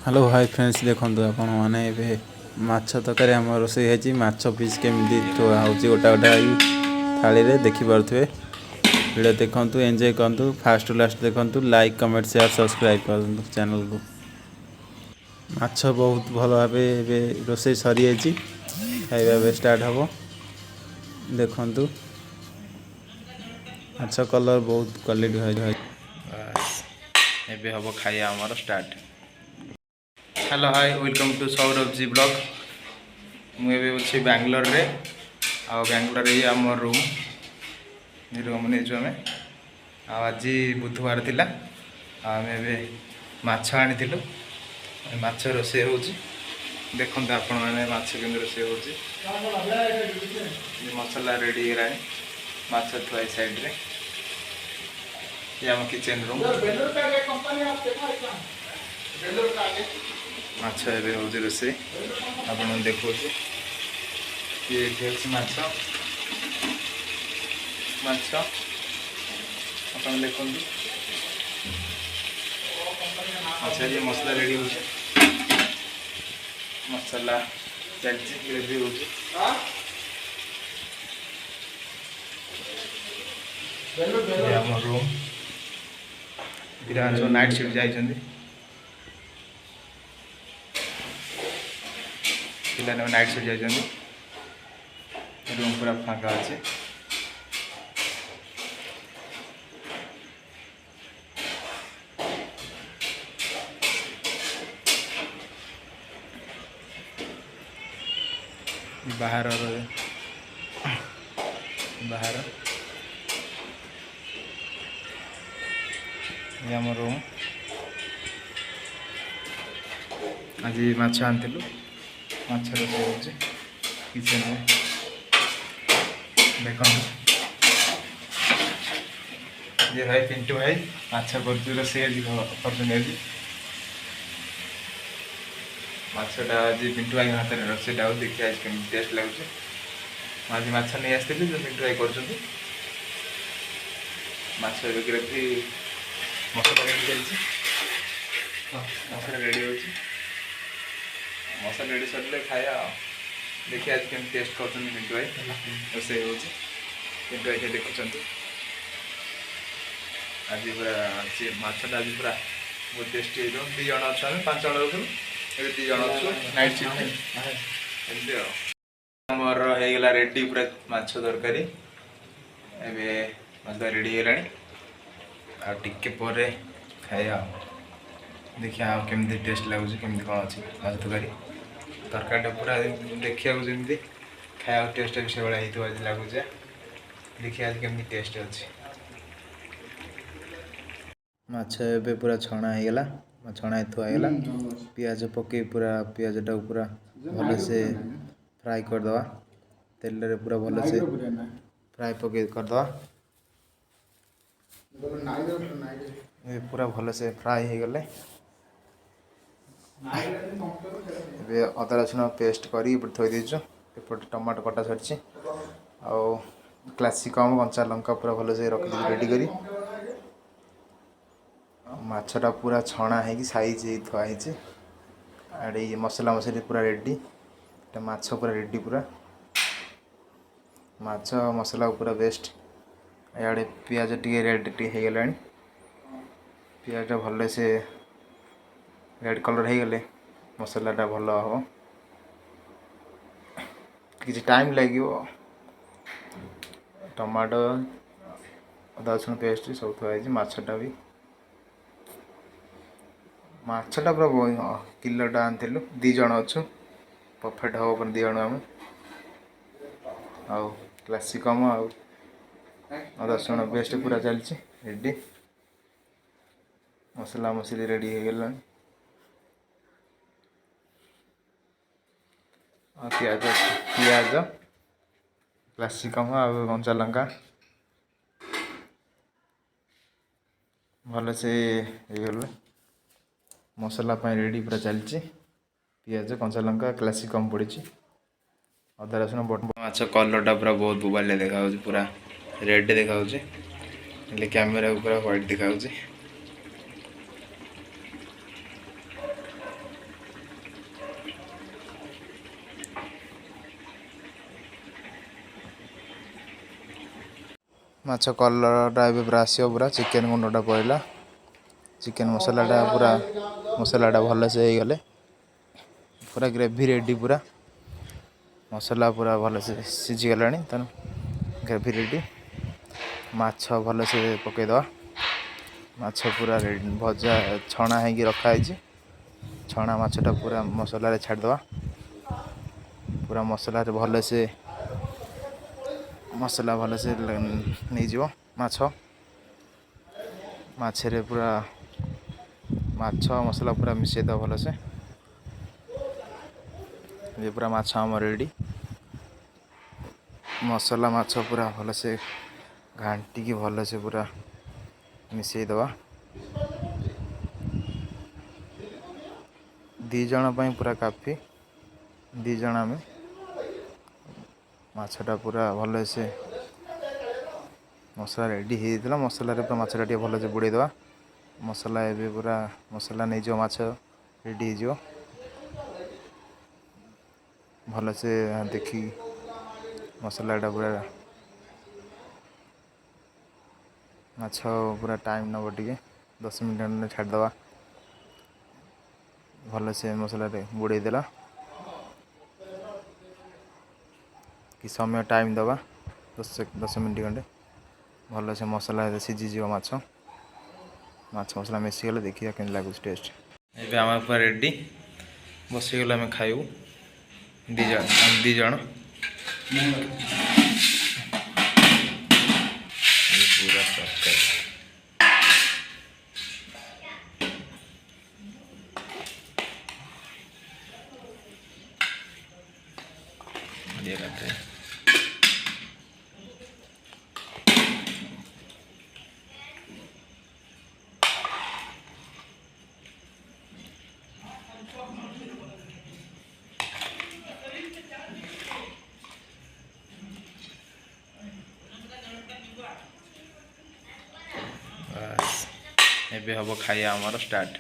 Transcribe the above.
Hello hi friends देखो आपण मैंने माछ तरकारी आम रोसे है माछ पीस केमी थुआ हो गोटा गोटा थाली रे देखिपे वीडियो देखु एंजॉय करूँ फास्ट लास्ट देखु लाइक कमेंट शेयर सब्सक्राइब कर चैनल को माछ बहुत भल भाव रोसे सरी खाଇବା स्टार्ट हम देखु माछ कलर बहुत क्वालिटी हम खाଇବା आमर start. Hello hi welcome to Saurabh ji blog. मुझे अच्छी बेंगलोर रे बेंगलोर ये आम रूम नहीं आम आज बुधवार थिला आम माछ आनी माछ रोसे हो देखते आपण मैंने माछ के रोसे हो मसला रेडी है माछ थुआ साइड रे ये आम किचन रूम माछ ए हूँ रोसे आप देखो ये माछ माछ आप देखो अच्छा ये मसला रेडी हो मसला चलती रेडी हो रूम पिला जो नाइट शिफ्ट जाइए पिला नाइट शिफ्ट जाइए रूम पूरा फाँका अच्छे बाहर बाहर ये आम रूम आज माछ आनी माछ रोसे हो किचन में देख ये भाई पिंटू भाई माछ कर रोसे कर माछटा आज पिंटू भाई हाथ में रोसेटा देखिए आज कमी टेस्ट लगुच आज माछ नहीं आसती जो पिंटू भाई कर रखी मसला रेडी चलती मसला रेडी हो मसला रेडी सर खाया देखिए आज कमी टेस्ट कर पिंटू भाई रोसे हो पिंटू भाई देखुं आज पूरा माछटा आज पूरा बहुत टेस्टी हो दी जन अच्छा 5 जन रोकू ये 2 जन अच्छु नाइट शिफ्ट आमर होगला रेडी पूरा माछ तरकारी एवं मसला रेडी है टिके पर खाया देखिए केमती टेस्ट लगुच केमती कौन अच्छी माछ तरकारी पूरा देखा जमी खाया टेस्ट भी से भाई आज लगुच देखिए आज केमती टेस्ट अच्छी माछ ए पूरा छणा होगला छणा थुआगला पियाज पकई पूरा पियाजटा पूरा भल से फ्राए करदे तेल रे पूरा भल से फ्राए पकई करदे पूरा भल से फ्राए हो गले अदा रसुण पेस्ट कर थोड़ी दीचु एपटे टमाटो कटा सरी क्लासिकम कंचा लंका पूरा भल से रखी रेडी करी माछटा पूरा छणा है साइज थुआई आड़े मसला मसली पूरा रेडी माछ पूरा रेडी पूरा माछ मसला पूरा बेस्ट इे पियाज टी रेड टी हो गला पियाज भल से रेड कलर हो गले मसलाटा भल हम कि टाइम लगे टमाटो अदा रसुण पेस्ट सब थुआई माछटा भी माछटा पूरा किलोटा आनी 2 जन अच्छु परफेक्ट हम 2 जन आम क्लासिकम अदा रसुण पेस्ट पूरा चलती रेडी मसला मसली रेडी हो गला पियाज पियाज क्लासिकम कंचा लंका भल से गला मसला रेडी पूरा चलती पियाज कंचा लंका क्लासिकम पड़ी अदा रसुण बटन माछ कलरटा पूरा बहुत बोबालिया देखा पूरा रेड देखा कैमेरा पूरा व्हाइट देखा माछ कलरटा ए पूरा आसो पूरा चिकेन गुंडटा पड़ला चिकेन मसलाटा पूरा मसलाटा भलसे हो गले पूरा ग्रेवी रेडी पूरा मसला पूरा भलसे सीझीगला तेणु ग्रेवी रेडी माछ भलसे पकईदे माछ पूरा भजा छणा हो रखाई छणा माछटा पूरा मसला छाड़दे पूरा मसला भलसे मसला भलसे नहीं माछ माछरे पूरा माछ मसला पूरा मिसेद भलसे ये पूरा माछ आम रेडी मसला माछ पूरा भलसे घांटिकी भलसे पूरा मिसई दवा 2 जन पूरा काफी 2 जन आम माछटा पूरा भलसे मसला रेडी होता मसला पूरा माछटा टे भलसे बुड़े दवा मसला ए पूरा मसला नहीं जो माछ रेडी हो भलसे देखी मसलाटा पूरा माछ पूरा टाइम नब टे 10 मिनट छाड़दवा भलसे मसला बुड़े देला कि समय टाइम दबा 10 मिनट खंडे भलसे मसला सीझीज माछ माछ मसला मिसीगले देखिए केन लगुच टेस्ट ए आम पूरा रेडी बसीगले आम खाइबू 2 जन पूरा तरकारी ये रहते हैं बस एबे हम खाइया आमर स्टार्ट।